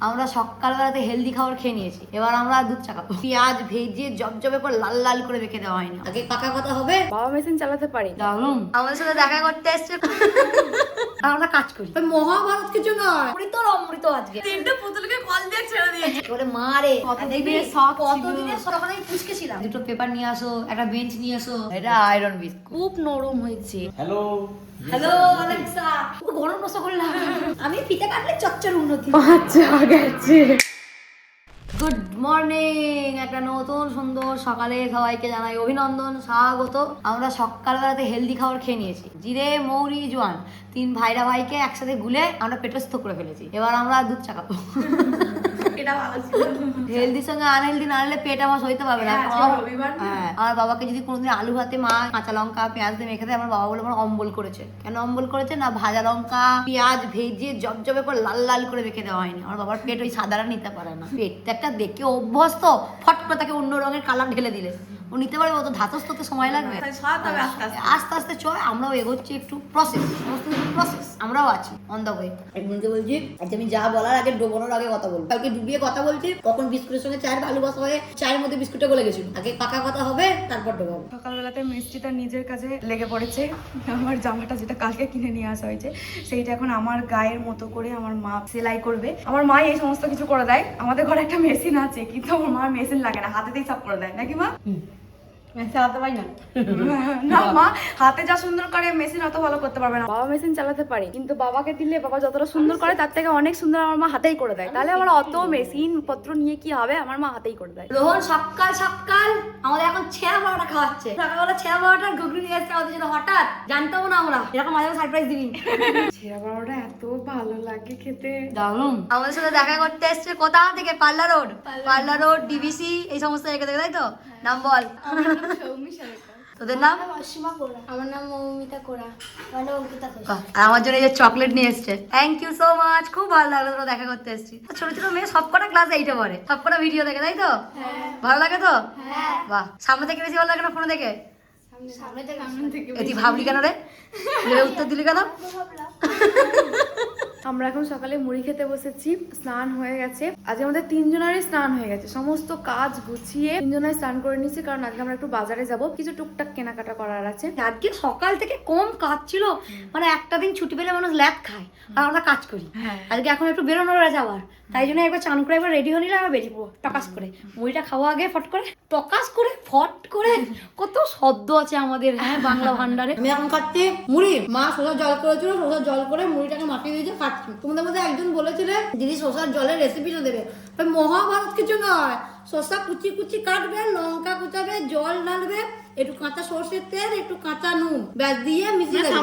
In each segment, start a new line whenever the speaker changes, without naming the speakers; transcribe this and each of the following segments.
আমরা সকালবেলাতে হেলদি খাবার খেয়ে নিয়েছি, এবার আমরা দুধ চা খাবো। পেঁয়াজ ভেজে জবজবে করে লাল লাল করে রেখে দেওয়া হয়নি। আগে পাকা কথা হবে,
বাবা মেশিন চালাতে পারি।
দারুন, আমাদের সাথে দেখা করতে এসছে। আমরা কাজ করি, মহাভারত কিছু নয়, অমৃত অমৃত। আজকে তিনটে পুতুলকে কল দিয়ে ছেড়ে দিয়েছে বলে মা রে, কতদিনের শখ আমি পুচকে ছিলাম। দুটো পেপার নিয়ে আসো, একটা বেঞ্চ নিয়ে আসো। এটা আয়রন বিস্কুট,
খুব নরম হয়েছে।
হ্যালো
হ্যালো অ্যালেক্সা, গরম প্রশ্ন করলাম। আমি ফিতে কাটলে চচ্চর উন্নতি।
আচ্ছা গেছে।
গুড মর্নিং, একটা নতুন সুন্দর সকালে সবাইকে জানাই অভিনন্দন, স্বাগত। আমরা সকালবেলাতে হেলদি খাবার খেয়ে নিয়েছি। জিরে মৌরি জোয়ান তিন ভাইরা ভাইকে একসাথে গুলে আমরা পেটস্থ করে ফেলেছি। এবার আমরা দুধ চা খাবো।
এটা ভালো ছিল।
হেলদির সঙ্গে আনহেলদি না হলে পেট আমার সইতে পারবে না। হ্যাঁ, আমার বাবাকে যদি কোনোদিন আলু ভাতে মা কাঁচা লঙ্কা পেঁয়াজ দিয়ে মেখে দেয়, আমার বাবা বলে আমার অম্বল করেছে। কেন অম্বল করেছে? না ভাজা লঙ্কা পেঁয়াজ ভেজে জবজবে করে লাল লাল করে রেখে দেওয়া হয়নি। আমার বাবার পেট ওই সাদারা নিতে পারে না। পেটটা একটা দেখে অভ্যস্ত, ফট করে তাকে অন্য রঙের কালার ঢেলে দিলে ও নিতে পারবে? অত ধাতস্থতে সময় লাগবে। আস্তে আস্তে চয়, আমরাও এগোচ্ছি একটু প্রসেস, সমস্ত কিছু প্রসেস। আমরাও আছি অন দ্য ওয়ে। একজনকে বলছি আজকে আমি যা বলার আগে ডোবানোর আগে কথা বলবো। কালকে ডুবিয়ে কথা বলছি, কখন বিস্কুটের সঙ্গে চায়ের আলু বসা হয়ে চায়ের মধ্যে বিস্কুটটা গলে গেছিল। আগে পাকা কথা হবে, তারপর ডোবাবো।
সকালবেলাতে মিষ্টি তার নিজের কাছে লেগে পড়েছে। আমার জামাটা যেটা কালকে কিনে নিয়ে আসা হয়েছে, সেইটা এখন আমার গায়ের মতো করে আমার মা সেলাই করবে। আমার মা এই সমস্ত কিছু করে দেয়। আমাদের ঘরে একটা মেশিন আছে, কিন্তু আমার মা মেশিন লাগে না, হাতেতেই সব করে দেয়, নাকি মা?
চালাতে পারি না।
না মা, হাতে যা সুন্দর করে মেশিন অত ভালো করতে পারবে না। বাবা মেশিন চালাতে পারি, কিন্তু বাবাকে দিলে বাবা যতটা সুন্দর করে তার থেকে অনেক সুন্দর আমার মা হাতেই করে দেয়। তাহলে আমার অত মেশিন পত্র নিয়ে কি হবে, আমার মা হাতেই করে দেয়।
রোহন সকাল সকাল আমাদের এখন ছেঁড়া বারোটা খাওয়াচ্ছে। সকালবেলা ছেঁড়া বারোটার ঘুগনি নিয়ে এসছে আমাদের জন্য, হঠাৎ জানতাম না আমরা এরকম মাঝে সারপ্রাইজ দিবি।
ছেঁড়া বাবাটা এত ভালো লাগে খেতে,
দারুন। আমাদের সাথে দেখা করতে এসছে কোথা থেকে? পাল্লা রোড ডিবিসি এই সমস্ত জায়গা থেকে, তাই তো? নাম বল। তোদের নাম?
আমার নাম মৌমিতা কোরা। আমার নাম অঙ্কিতা ঘোষ।
আর আমার জন্য এই যে চকলেট নিয়ে এসছে, থ্যাংক ইউ সো মাচ। খুব ভালো লাগলো তোরা দেখা করতে এসছি। ছোট ছোট মেয়ে সবকটা ক্লাস 8-এ পড়ে, সবকটা ভিডিও দেখে, তাই তো? ভালো লাগে তো? বাহ, সামনে থেকে বেশি ভালো লাগে না ফোনে দেখে?
সামনে থেকে
তুই ভাবলি কেন রে? উত্তর দিলি কেন?
আমরা এখন সকালে মুড়ি খেতে বসেছি। স্নান হয়ে গেছে, আজকে আমাদের তিনজনেরই স্নান হয়ে গেছে। সমস্ত কাজ গুছিয়ে তিনজনের স্নান করে নিয়েছি, কারণ আজকে আমরা একটু বাজারে যাব, কিছু টুকটাক কেনাকাটা করার আছে।
আজকে সকাল থেকে কম কাজ ছিল, মানে একটা দিন ছুটি পেলে মানুষ ল্যাব খায়, আর আমরা কাজ করি। আজকে এখন একটু বেরোনোর যাওয়ার, তাই জন্য একবার চান করে একবার রেডি হয়ে নিলে আমরা বেরিয়ে পড়বো টকাস করে। মুড়িটা খাওয়া আগে ফট করে টকাস করে ফট করে, কত শব্দ আছে আমাদের হ্যাঁ বাংলা ভান্ডারে। আমি এখন খাচ্ছি মুড়ি, মা শসার জল করেছিল, শসার জল করে মুড়িটাকে মাখিয়ে দিয়েছে, খাচ্ছি। তোমাদের মধ্যে একজন বলেছিলে দিদি শসার জলের রেসিপিটা দেবে, মহাভারত কিছু নয়। শসা কুচি কুচি কাটবে, লঙ্কা কুচাবে, জল ঢালবে, একটু কাঁচা সর্ষের তেল, একটু কাঁচা নুন, ব্যাস দিয়ে মিশিয়ে দেবে,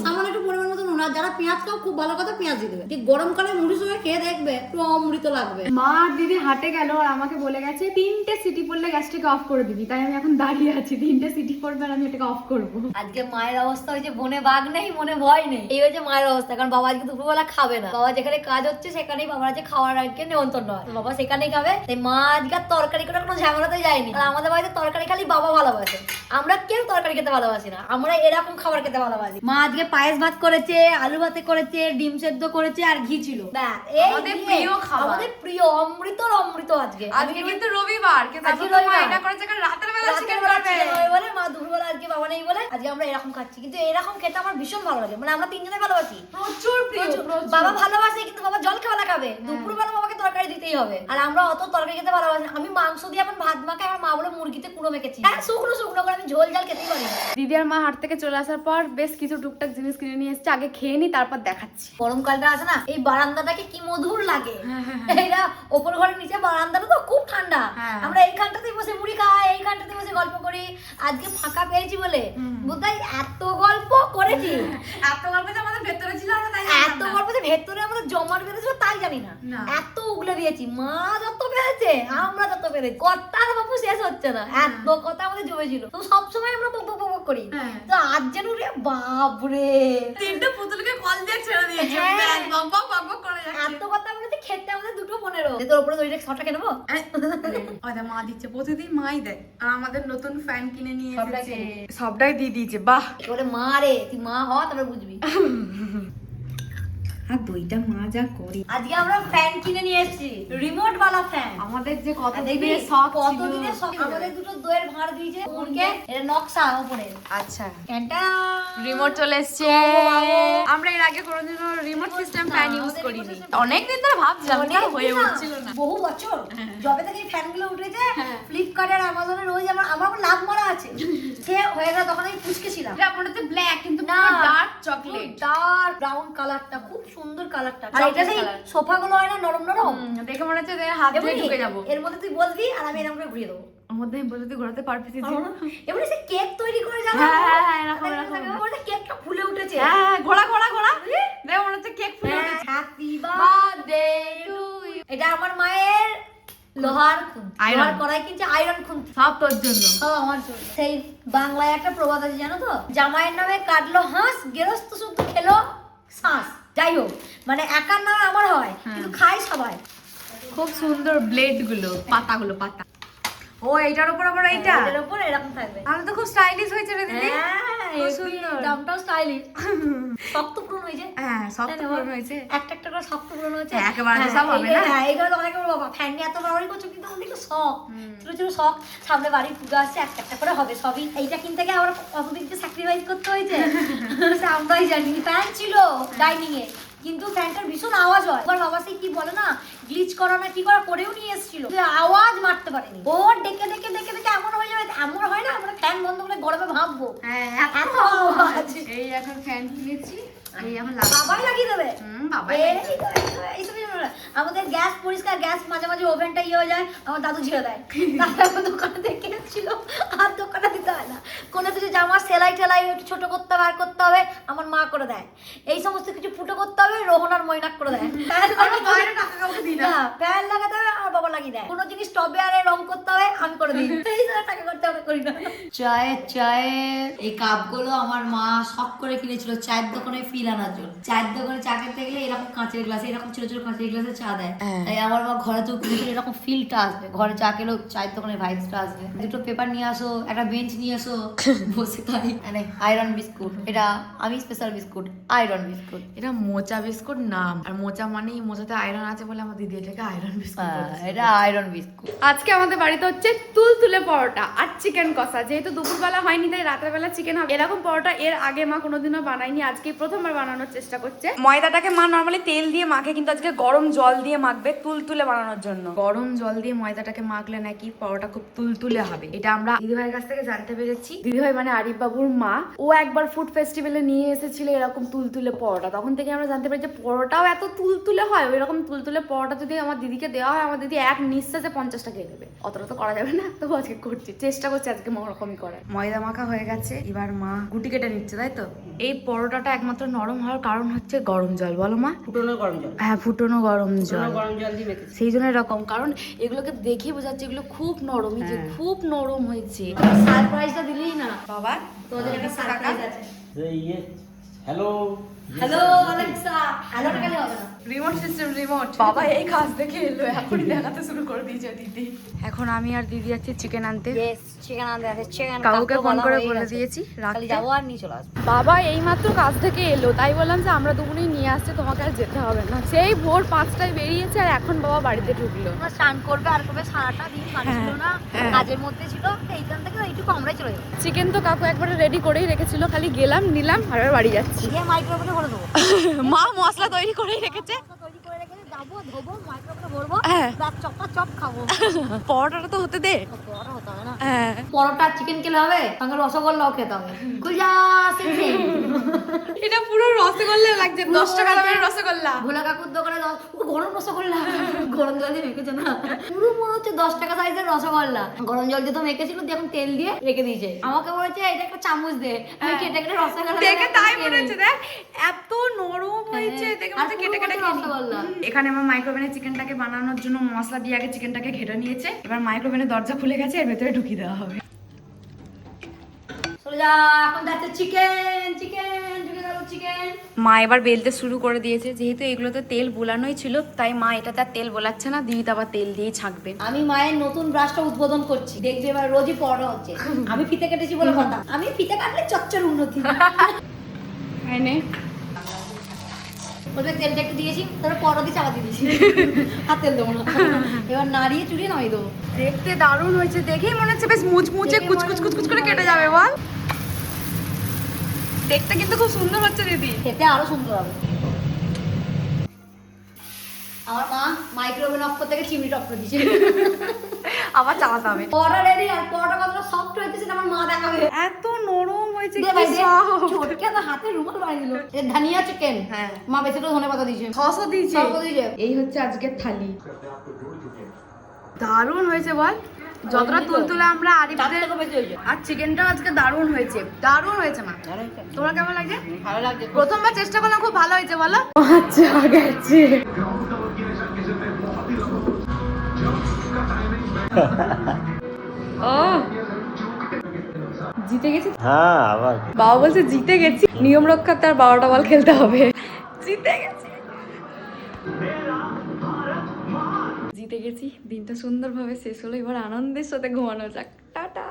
সামান্য একটু পরিমাণ মতো নুন। আর যারা পেঁয়াজ খাও খুব ভালো কথা পেঁয়াজ দিয়ে দেবে। ঠিক গরমকালে মুড়ির সঙ্গে খেয়ে দেখবে একটু অমৃত লাগবে।
মা দিদি হাটে গেল আর আমাকে বলে গেছে 3টে সিটি পড়লে গ্যাসটাকে অফ করে দিবি, তাই আমি এখন দাঁড়িয়ে আছি। 3টে সিটি পড়বে আর আমি এটাকে অফ করবো।
আজকে মায়ের অবস্থা হয়েছে বনে বাঘ নেই মনে ভয় নেই, এই হয়েছে মায়ের অবস্থা। কারণ বাবা আজকে দুপুরবেলা খাবে না, বাবা যেখানে কাজ হচ্ছে সেখানেই বাবার আজকে খাওয়ার আজকে নিমন্ত্রণ হয়, বাবা সেখানেই খাবে। তাই মা আজকে তরকারি করে কোনো ঝামেলাতে যায়নি। আর আমাদের বাড়িতে তরকারি খালি বাবা ভালোবাসে, আমরা কেউ তরকারি খেতে ভালোবাসি না, আমরা এরকম খাবার খেতে ভালোবাসি। মা আজকে পায়েস ভাত করেছে, আলু ভাতে করেছে, ডিম সেদ্ধ করেছে, আর ঘি ছিল।
আমাদের প্রিয় খাবার,
আমাদের প্রিয় অমৃতর অমৃত। আজকে
কিন্তু রবিবার, কিন্তু
আজকে রবিবার
এটা করেছে কারণ রাতের বেলা চিকেন করবে
বলে, মা দুপুরবেলা আজকে বাবা নেই বলে আজকে আমরা এরকম খাচ্ছি। কিন্তু এরকম খেতে আমার ভীষণ ভালো লাগে, মানে আমরা তিনজনে ভালোবাসি,
প্রচুর প্রিয়।
বাবা ভালোবাসে, কিন্তু বাবা জল খাওয়া খাবে, দুপুরবেলা বাবাকে তরকারি দিতেই হবে। আর আমরা অত তরকারি খেতে ভালোবাসি। আমি মাংস দিয়ে এখন ভাত মাখে, আমার মা বলে মুরগিতে কুড়ো মেখেছি, হ্যাঁ শুকনো শুকনো করে, আমি ঝোল ঝাল খেতেই পারি না।
দিদি আর মা হাট থেকে চলে আসার পর বেশ কিছু টুকটাক জিনিস কিনে নিয়ে এসেছে, আগে খেয়ে নি তারপর দেখাচ্ছি।
গরমকালটা আছে না, এই বারান্দাটাকে কি মধুর লাগে। এইটা ওপর ঘরের নিচে বারান্দাটা তো খুব ঠান্ডা, আমরা এইখানটাতে বসে মুড়ি খাই, এইখানটাতে বসে গল্প করি। আজকে ফাঁকা পেয়েছি বলে বুঝাই এত গল্প করেছি,
এত গল্প যে আমাদের ভেতরে ছিল, আমরা তাই
এত গল্প যে ভেতরে আমাদের জমাট বেঁধেছিল তাই জানি না। এত উগলে দিয়েছি, মা যত পেরেছে আমরা যত পেরেছি, কথার বাবু শেষ হচ্ছে না, এত কথা আমাদের জমেছিল। তো সবসময় আমরা বক বক বক করি, তো আজ যেন রে বাপরে
তিনটে পুতুলকে কল দিয়ে ছেড়ে দিয়েছে, বক বক বক বক করে যাচ্ছে।
এত কথা বলেছে, খেতে আমাদের 2:15। তোর উপরে দড়িটা শর্টটা খেয়ে নেবো।
ওটা মা দিচ্ছে, প্রতিদিন মাই দেয়। আর আমাদের নতুন ফ্যান কিনে নিয়ে
সবটাই
এসেছে,
কিনে।
সবটাই দিয়ে দিয়েছে। বাহ,
বলে মা রে তুই মা হ, তারপরে বুঝবি।
আর দইটা মা যা করে।
আজকে আমরা ফ্যান কিনে নিয়ে এসেছি, রিমোট বালা ফ্যান।
আমাদের যে কত
দেখবি
দিনের শখ ছিল।
কতদিনের শখ। আমাদের দুটো দইয়ের ভাঁড় দিয়েছে ওরকে, এর নকশা উপরে।
আচ্ছা
ফ্যানটা
রিমোট চলে এসেছে। আমরা এর আগে কোনোদিনও রিমোট সিস্টেম ফ্যান ইউজ করিনি। অনেকদিন ধরে ভাবছিলাম কিন্তু হয়ে উঠছিল না।
বহু বছর যবে থেকে এই ফ্যানগুলো উঠেছে, ফ্লিপকার্ট আর আমাজনে রোজ আমার লাভ মারা আছে। সে হয়ে গেল তখন আমি পুচকে ছিলাম।
এটা মনে হচ্ছে ব্ল্যাক কিন্তু
না,
ডার্ক চকলেট,
ডার্ক ব্রাউন কালারটা, খুব সুন্দর কালারটা। আর এটা সেই সোফাগুলো হয় না নরম নরম,
দেখে মনে হচ্ছে যে হাত দিয়ে ঢুকে যাবো।
এর মধ্যে তুই বসবি আর আমি এরকম করে ঘুরিয়ে দেবো।
ওর মধ্যে আমি বলতে ঘোরাতে পারবি না।
এবারে সে কেক তৈরি করে জানো?
হ্যাঁ, এরকম।
ওটা কেকটা ফুলে উঠেছে।
হ্যাঁ, ঘোড়া দেখে মনে হচ্ছে কেক ফুলে উঠেছে।
Happy birthday to you. এটা আমার মায়ের লোহার খুন্তি, লোহার কড়াই কিনছে, আয়রন খুন্তি,
সব তোর জন্য।
সব আমার জন্য। সেই বাংলায় একটা প্রবাদ আছে জানো তো, জামাইয়ের নামে কাটলো হাঁস, গেরস্ত শুদ্ধ খেলো শ্বাস। যাই হোক, মানে একার নামে আমার হয় কিন্তু খাই সবাই।
খুব সুন্দর ব্লেড গুলো, পাতাগুলো, পাতা। ও এইটার উপর আবার এইটা,
এর উপর এরকম থাকবে।
আমি তো খুব স্টাইলিশ হয়েছে রে দিদি।
হ্যাঁ,
খুব সুন্দর।
দামটাও স্টাইলিশ। শক্ত পূরণ হয়েছে।
হ্যাঁ, সব তো পূরণ হয়েছে।
একটা একটা করে শক্ত পূরণ হয়েছে।
একেবারে তো সব হবে না।
হ্যাঁ, এইগুলো তো অনেকে বলবো বাবা ফ্যান নিয়ে এত বাড়াবাড়ি করছো, কিন্তু আমাদের একটু শখ, ছোট ছোট শখ। সামনে বাড়ি পুজো আসছে, একটা একটা করে হবে সবই। এইটা কিনতে গিয়ে আবার কতদিন যে স্যাক্রিফাইস করতে হয়েছে সে আমরাই জানি। ফ্যান ছিল ডাইনিং এ, কিন্তু ফ্যানটার ভীষণ আওয়াজ হয়। আমার বাবা সেই কি বলে না, গ্লিচ করা না কি করা করেও নিয়ে এসেছিল, আওয়াজ মারতে পারেনি। ও ডেকে ডেকে ডেকে ডেকে এমন হয়ে যাবে, এমন হয় না আমরা ফ্যান বন্ধ করে গরমে ভাববো।
হ্যাঁ,
এত আওয়াজ।
এই এখন ফ্যান কিনেছি, এই এখন
বাবাই লাগিয়ে দেবে।
বাবাই
এইসবই না। আমাদের গ্যাস পরিষ্কার, গ্যাস মাঝে মাঝে ওভেনটা ইয়ে হয়ে যায়, আমার দাদু ঝিয়ে দেয়। তারপর দোকানে থেকে ছিল, আর দোকানে দিতে হয় না। কোনো কিছু জামা সেলাই টেলাই একটু ছোট করতে হবে, আর করতে হবে, আমার মা করে দেয়। এই সমস্ত কিছু ফুটো করতে হবে, রোহন আর ময়নাক করে দেয়। না, ফ্যান লাগাতে হবে, আমার বাবা লাগিয়ে দেয়। কোনো জিনিস টবে আরে রং করতে হবে, আমি করে দিই। এই টাকা করতে হবে, করি না। চায়ের এই কাপগুলো আমার মা শখ করে কিনেছিল চায়ের দোকানে ফিল আনার জন্য। চায়ের দোকানে চা খেতে গেলে এরকম কাঁচের গ্লাসে, এরকম ছোট ছোট কাঁচের গ্লাসে চা দেয়। তাই আমার মা ঘরে তো কিনেছিল, এরকম ফিলটা আসবে, ঘরে চা খেলেও চায়ের দোকানের ভাইবসটা আসবে। দুটো পেপার নিয়ে আসো, একটা বেঞ্চ নিয়ে আসো, বসে খাই। মানে আয়রন বিস্কুট, এটা আমি স্পেশাল বিস্কুট, আয়রন বিস্কুট।
এটা মোচা বিস্কুট নাম, আর মোচা মানেই মোচাতে আয়রন আছে বলে আমার দিদি এটাকে আয়রন বিস্কুট বলেছে।
এটা আয়রন বিস্কুট।
আজকে আমাদের বাড়িতে হচ্ছে তুলতুলে পরোটা আর চিকেন কষা। যেহেতু দুপুরবেলা হয়নি তাই রাতের বেলা চিকেন হবে। এরকম পরোটা এর আগে মা কোনোদিনও বানায়নি, আজকে প্রথমবার বানানোর চেষ্টা করছে। ময়দাটাকে মা নর্মালি তেল দিয়ে মাখে, কিন্তু আজকে গরম জল দিয়ে মাখবে তুলতুলে বানানোর জন্য। গরম জল দিয়ে ময়দাটাকে মাখলে নাকি পরোটা খুব তুলতুলে হবে। এটা আমরা দিদিভাইয়ের কাছ থেকে জানতে পেরেছি। দিদিভাই মানে আরিফ বাবুর মা, ও একবার ফুড ফেস্টিভ্যালে নিয়ে এসেছিল এরকম তুলতুলে পরোটা। তখন থেকে আমরা জানতে পারি যে পরোটাও এত তুলতুলে হয়। ওইরকম তুলতুলে পরোটা যদি আমার দিদিকে দেওয়া হয়, আমার দিদি এক নিঃশ্বাসে 50টা খেয়ে দেবে। অতটা তো করা যাবে না, তবু আজকে করছি, চেষ্টা করছি আজকে ওরকমই করার। ময়দা মাখা হয়ে গেছে, এবার মা গুটি কেটে নিচ্ছে, তাই তো? এই পরোটাটা একমাত্র নরম হওয়ার কারণ হচ্ছে গরম জল, বলো মা?
ফুটনো গরম জল।
হ্যাঁ, ফুটনো গরম জল,
গরম জল দিয়ে মেখেছি।
সেই জন্য এরকম। কারণ এগুলোকে দেখে বোঝাচ্ছে এগুলো খুব নরম, এই যে খুব নরম হয়েছে।
সারপ্রাইজটা দিলেই না
বাবা
তোদের একটা সারপ্রাইজ আছে।
ইয়ে হ্যালো
হ্যালো অ্যালেক্সা, হ্যালোটা খালি হবে না,
রিমোট সিস্টেম, রিমোট। বাবা এই কাজ দেখে এলো, এখনই দেখাতে শুরু করে দিয়েছে দিদি। এখন আমি আর দিদি যাচ্ছি চিকেন আনতে।
ইয়েস, চিকেন আনতে আছে, চিকেন
কাউকে ফোন করে বলে দিয়েছি
খালি যাবো আর নিয়ে চলে আসবো।
বাবা এইমাত্র কাজ থেকে এলো, তাই বললাম যে আমরা দুপুরেই নিয়ে আসছে, তোমাকে আর যেতে হবে না। সেই ভোর 5টায় বেরিয়েছে আর এখন বাবা বাড়িতে ঢুকলো।
তোমরা স্নান করবে আর করবে, সারাটা দিন বাড়ি ছিল না, কাজের মধ্যে ছিল, এইখান থেকে এইটুকু আমরাই চলে যাবো।
চিকেন তো কাকু একবারে রেডি করেই রেখেছিল, খালি গেলাম নিলাম আর বাড়ি যাচ্ছি।
গিয়ে মাইক্রোওভেনে ভরে দেবো।
মা মশলা তৈরি করেই রেখেছে,
তৈরি করে রেখে যাবো, ধোবো, মাইক্রোওভেনে ভরবো,
হ্যাঁ।
রাত চপটা চপ খাবো।
পরোটাটা তো হতে দে।
পরোটা হতে হবে না,
হ্যাঁ,
পরোটা চিকেন খেলে হবে, সঙ্গে রসগোল্লাও খেতে হবে। গুলজা সিং সিং,
এটা পুরো রসগোল্লা লাগছে, 10 টাকা দামের রসগোল্লা।
ভোলা কাকুর দোকানে গরম রসগোল্লা, গরম জল দিয়ে মেখেছে না, পুরো মনে হচ্ছে 10 টাকা সাইজের রসগোল্লা। গরম জল দিয়ে তো মেখেছিল, দিয়ে এখন তেল দিয়ে রেখে দিয়েছে। আমাকে বলেছে এটা একটা চামচ দে, আমি কেটে কেটে রসগোল্লা
দেখে তাই মনে হচ্ছে, দেখ এত নরম হয়েছে, দেখে মনে হচ্ছে কেটে কেটে খেয়ে নিই।
রসগোল্লা।
এখানে আমার মাইক্রোওভেনে চিকেনটাকে বানানোর জন্য মশলা দিয়ে আগে চিকেনটাকে ঘেটে নিয়েছে। এবার মাইক্রোওভেনের দরজা খুলে গেছে, এর ভেতরে ঢুকিয়ে দেওয়া হবে।
চলে যা, এখন যাচ্ছে চিকেন, চিকেন ঢুকে গেল চিকেন।
মা এবার বেলতে শুরু করে দিয়েছে, যেহেতু এগুলোতে তেল বোলানোই ছিল, তাই মা এটাতে আর তেল বোলাচ্ছে না, দিদি তো আবার তেল দিয়েই ছাঁকবে।
আমি মায়ের নতুন ব্রাশটা উদ্বোধন করছি, দেখবে এবার রোজই পরোটা হচ্ছে। আমি ফিতে কেটেছি বলে কথা, আমি ফিতে কাটলে চচ্চর উন্নতি। ওদের তেলটা একটু দিয়েছি, তারপরে পরোটা দিয়ে চাপা দিয়ে দিয়েছি। আর তেল দেবো না, এবার নাড়িয়ে চুড়িয়ে নামিয়ে দেবো।
দেখতে দারুণ হয়েছে, দেখেই মনে হচ্ছে বেশ মুচমুচে কুচকুচ কুচকুচ করে কেটে যাবে বল। দেখতে কিন্তু খুব সুন্দর হচ্ছে দিদি।
খেতে আরো সুন্দর হবে। আমার মা মাইক্রোওভেন অফ করতে গিয়ে চিমনি টপ করে দিয়েছে।
আবার চালাতে হবে।
পরোটা রেডি, আর পরোটা কতটা সফট হয়েছে সেটা আমার মা দেখাবে।
এত নরম হয়েছে,
দে
কি
ভাই দে,
soft।
চটকে তো হাতে রুমাল বানিয়ে দিল। এ ধনিয়া চিকেন,
হ্যাঁ।
মা বেশি তো ধনে পাতা দিয়েছে,
সসও দিয়েছে।
সসও দিয়েছে।
এই হচ্ছে আজকের থালি। দারুণ হয়েছে বল, যতটা তুলতুলে আমরা
তার
আরিফদের।
থেকেও বেশি হয়েছে।
আর চিকেনটাও আজকে দারুণ হয়েছে, দারুণ হয়েছে মা। তোমার কেমন লাগছে?
ভালো লাগছে।
প্রথমবার চেষ্টা করলাম, খুব ভালো হয়েছে বলো। আচ্ছা গেছে। ও জিতে গেছি।
হ্যাঁ আবার
বাবা বলছে জিতে গেছি, নিয়ম রক্ষার্থে আর 12টা বল খেলতে হবে। জিতে গেছি, জিতে গেছি। দিনটা সুন্দরভাবে শেষ হলো, এবার আনন্দের সাথে ঘুমানো যাক। টাটা।